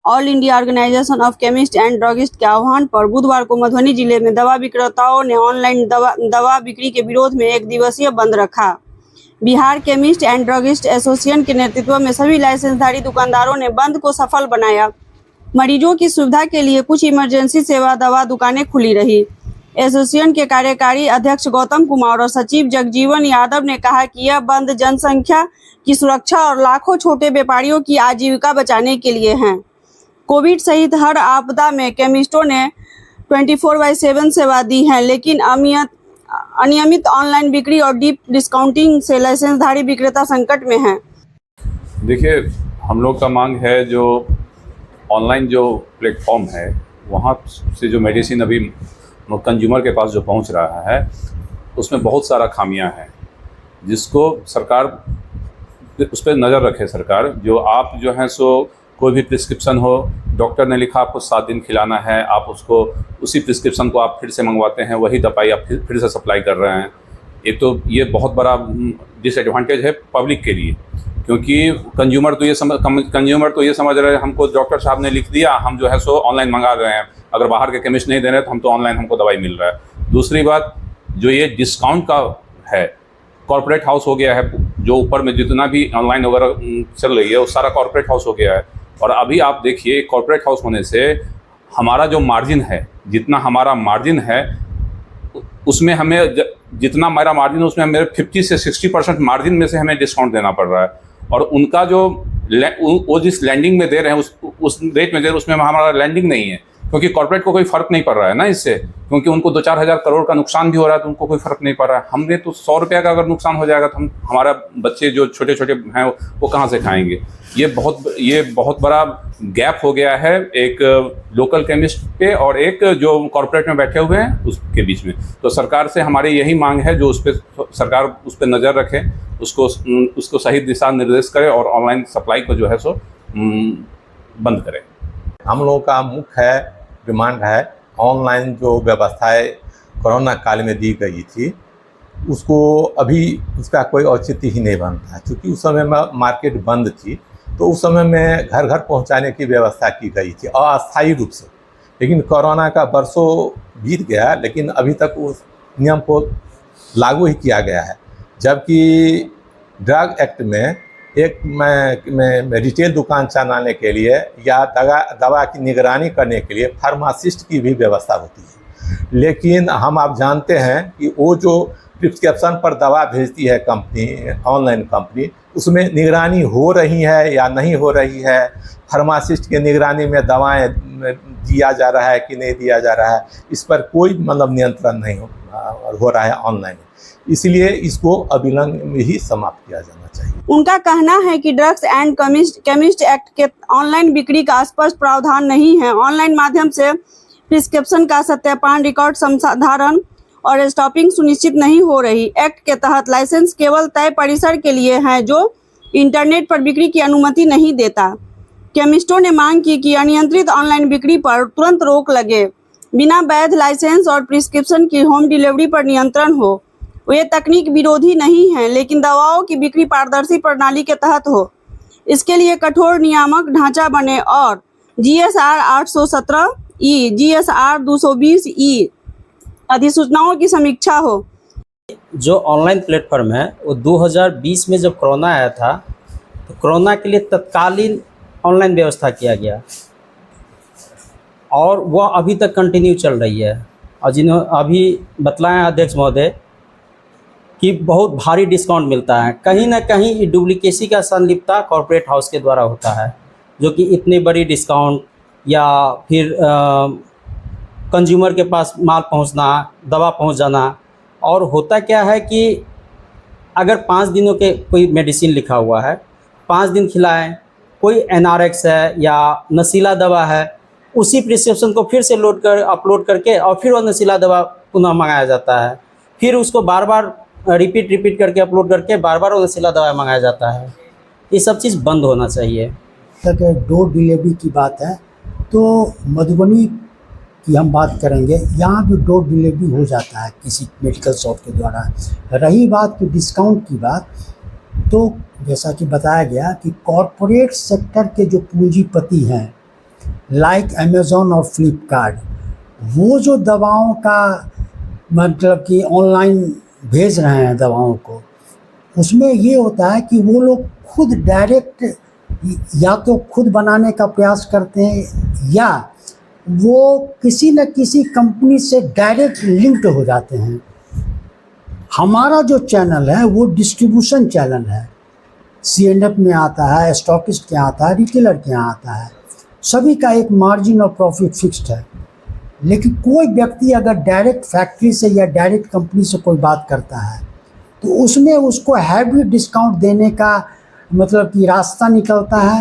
All India Organisation of Chemist and Druggist के आह्वान पर बुधवार को मधुबनी जिले में दवा विक्रेताओं ने ऑनलाइन दवा बिक्री के विरोध में एक दिवसीय बंद रखा। Bihar chemist and druggist association के नेतृत्व में सभी लाइसेंसधारी दुकानदारों ने बंद को सफल बनाया। मरीजों की सुविधा के लिए कुछ इमरजेंसी सेवा दवा दुकानें खुली रही। एसोसिएशन के कार्यकारी अध्यक्ष गौतम कुमार और सचिव जगजीवन यादव ने कहा कि यह बंद जनसंख्या की सुरक्षा और लाखों छोटे व्यापारियों की आजीविका बचाने के लिए है। कोविड सहित हर आपदा में केमिस्टों ने 24/7 सेवा दी है, लेकिन अनियमित ऑनलाइन बिक्री और डीप डिस्काउंटिंग से लाइसेंसधारी विक्रेता संकट में हैं। देखिए, हम लोग का मांग है जो ऑनलाइन जो प्लेटफॉर्म है वहाँ से जो मेडिसिन अभी कंज्यूमर के पास जो पहुँच रहा है उसमें बहुत सारा खामियां हैं, जिसको सरकार उस पर नज़र रखे। सरकार जो आप जो है सो कोई भी प्रिस्क्रिप्शन हो, डॉक्टर ने लिखा आपको 7 दिन खिलाना है, आप उसको उसी प्रिस्क्रिप्शन को आप फिर से मंगवाते हैं, वही दवाई आप फिर से सप्लाई कर रहे हैं। ये बहुत बड़ा डिसएडवांटेज है पब्लिक के लिए, क्योंकि कंज्यूमर तो ये समझ रहे हैं हमको डॉक्टर साहब ने लिख दिया, हम जो है सो ऑनलाइन मंगा रहे हैं, अगर बाहर के केमिस्ट नहीं दे रहे तो हम तो ऑनलाइन हमको दवाई मिल रहा है। दूसरी बात जो ये डिस्काउंट का है, कॉर्पोरेट हाउस हो गया है, जो ऊपर में जितना भी ऑनलाइन वगैरह चल रही है वो सारा कॉर्पोरेट हाउस हो गया है। और अभी आप देखिए कॉर्पोरेट हाउस होने से हमारा जो मार्जिन है, जितना हमारा मार्जिन है उसमें हमें जितना हमारा मार्जिन है उसमें मेरे 50 से 60% मार्जिन में से हमें डिस्काउंट देना पड़ रहा है। और उनका जो वो जिस लैंडिंग में दे रहे हैं उस रेट में दे रहे हैं उसमें हमारा लैंडिंग नहीं है, क्योंकि कॉर्पोरेट को कोई फ़र्क नहीं पड़ रहा है ना इससे, क्योंकि उनको 2-4 हज़ार करोड़ का नुकसान भी हो रहा है तो उनको कोई फ़र्क नहीं पड़ रहा है। हमने तो 100 रुपये का अगर नुकसान हो जाएगा तो हमारा बच्चे जो छोटे छोटे हैं वो कहाँ से खाएंगे। ये बहुत बड़ा गैप हो गया है एक लोकल केमिस्ट पे और एक जो कॉर्पोरेट में बैठे हुए हैं उसके बीच में। तो सरकार से हमारी यही मांग है जो सरकार उस पर नज़र रखे, उसको सही दिशा निर्देश करे और ऑनलाइन सप्लाई को जो है सो बंद करे। हम लोगों का मुख्य डिमांड है ऑनलाइन जो व्यवस्थाएं कोरोना काल में दी गई थी उसको अभी उसका कोई औचित्य ही नहीं बनता है, क्योंकि उस समय में मार्केट बंद थी तो उस समय में घर घर पहुंचाने की व्यवस्था की गई थी अस्थायी रूप से। लेकिन कोरोना का बरसों बीत गया लेकिन अभी तक उस नियम को लागू ही किया गया है। जबकि ड्रग एक्ट में एक मैं रिटेल दुकान चलाने के लिए या दवा की निगरानी करने के लिए फार्मासिस्ट की भी व्यवस्था होती है, लेकिन आप जानते हैं कि वो जो प्रिस्क्रिप्शन पर दवा भेजती है कंपनी, ऑनलाइन कंपनी, उसमें निगरानी हो रही है या नहीं हो रही है, फार्मासिस्ट की निगरानी में दवाएं दिया जा रहा है कि नहीं दिया जा रहा है, इस पर कोई नियंत्रण नहीं हो रहा है ऑनलाइन। इसलिए इसको अविलंब में ही समाप्त किया जाना चाहिए। उनका कहना है कि ड्रग्स एंड केमिस्ट एक्ट के ऑनलाइन बिक्री का स्पष्ट प्रावधान नहीं है। ऑनलाइन माध्यम से प्रिस्क्रिप्शन का सत्यापन, रिकॉर्ड संधारण और स्टॉपिंग सुनिश्चित नहीं हो रही। एक्ट के तहत लाइसेंस केवल तय परिसर के लिए है जो इंटरनेट पर बिक्री की अनुमति नहीं देता। केमिस्टों ने मांग की कि अनियंत्रित ऑनलाइन बिक्री पर तुरंत रोक लगे, बिना वैध लाइसेंस और प्रिस्क्रिप्शन की होम डिलीवरी पर नियंत्रण हो। वे तकनीक विरोधी नहीं हैं, लेकिन दवाओं की बिक्री पारदर्शी प्रणाली के तहत हो। इसके लिए कठोर नियामक ढांचा बने और GSR 817E, GSR 220E अधिसूचनाओं की समीक्षा हो। जो ऑनलाइन प्लेटफॉर्म है वो 2020 में जब कोरोना आया था तो कोरोना के लिए तत्कालीन ऑनलाइन व्यवस्था किया गया और वह अभी तक कंटिन्यू चल रही है। और जिन्होंने अभी बतलाया अध्यक्ष महोदय कि बहुत भारी डिस्काउंट मिलता है, कहीं ना कहीं डुप्लीकेसी का संलिप्तता कॉर्पोरेट हाउस के द्वारा होता है, जो कि इतनी बड़ी डिस्काउंट या फिर कंज्यूमर के पास माल पहुंचना, दवा पहुंच जाना। और होता क्या है कि अगर 5 दिनों के कोई मेडिसिन लिखा हुआ है, 5 दिन खिलाएं, कोई NRX है या नशीला दवा है, उसी प्रिस्क्रिप्शन को फिर से अपलोड करके और फिर वो नशीला दवा पुनः मंगाया जाता है, फिर उसको बार बार रिपीट करके अपलोड करके बार बार वो नशीला दवा मंगाया जाता है। ये सब चीज़ बंद होना चाहिए। तक डोर डिलीवरी की बात है तो मधुबनी की हम बात करेंगे, यहाँ भी डोर डिलीवरी हो जाता है किसी मेडिकल शॉप के द्वारा। रही बात की डिस्काउंट की बात, तो जैसा कि बताया गया कि कॉरपोरेट सेक्टर के जो पूंजीपति हैं लाइक अमेज़ॉन और फ्लिपकार्ट, वो जो दवाओं का मतलब कि ऑनलाइन भेज रहे हैं दवाओं को, उसमें ये होता है कि वो लोग खुद डायरेक्ट या तो खुद बनाने का प्रयास करते हैं या वो किसी न किसी कंपनी से डायरेक्ट लिंक्ड हो जाते हैं। हमारा जो चैनल है वो डिस्ट्रीब्यूशन चैनल है, CNF में आता है, स्टॉकिस्ट के यहाँ आता है, रिटेलर के यहाँ आता है, सभी का एक मार्जिन और प्रॉफिट फिक्स्ड है। लेकिन कोई व्यक्ति अगर डायरेक्ट फैक्ट्री से या डायरेक्ट कंपनी से कोई बात करता है तो उसमें उसको हैवी डिस्काउंट देने का मतलब कि रास्ता निकलता है।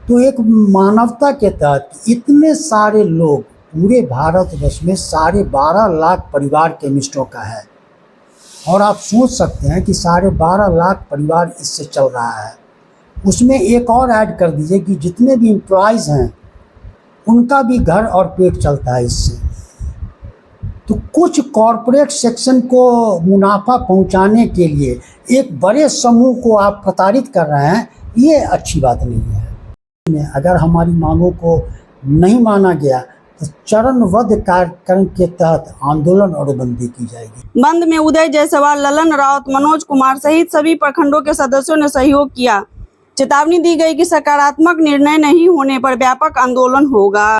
तो एक मानवता के तहत इतने सारे लोग पूरे भारतवर्ष में 12.5 लाख परिवार केमिस्टों का है, और आप सोच सकते हैं कि 12.5 लाख परिवार इससे चल रहा है। उसमें एक और ऐड कर दीजिए कि जितने भी एम्प्लॉयज़ हैं उनका भी घर और पेट चलता है इससे। तो कुछ कॉरपोरेट सेक्शन को मुनाफा पहुंचाने के लिए एक बड़े समूह को आप प्रताड़ित कर रहे हैं, ये अच्छी बात नहीं है। अगर हमारी मांगों को नहीं माना गया तो चरणबद्ध कार्यक्रम के तहत आंदोलन और बंदी की जाएगी। बंद में उदय जायसवाल, ललन राउत, मनोज कुमार सहित सभी प्रखंडों के सदस्यों ने सहयोग किया। चेतावनी दी गई कि सकारात्मक निर्णय नहीं होने पर व्यापक आंदोलन होगा।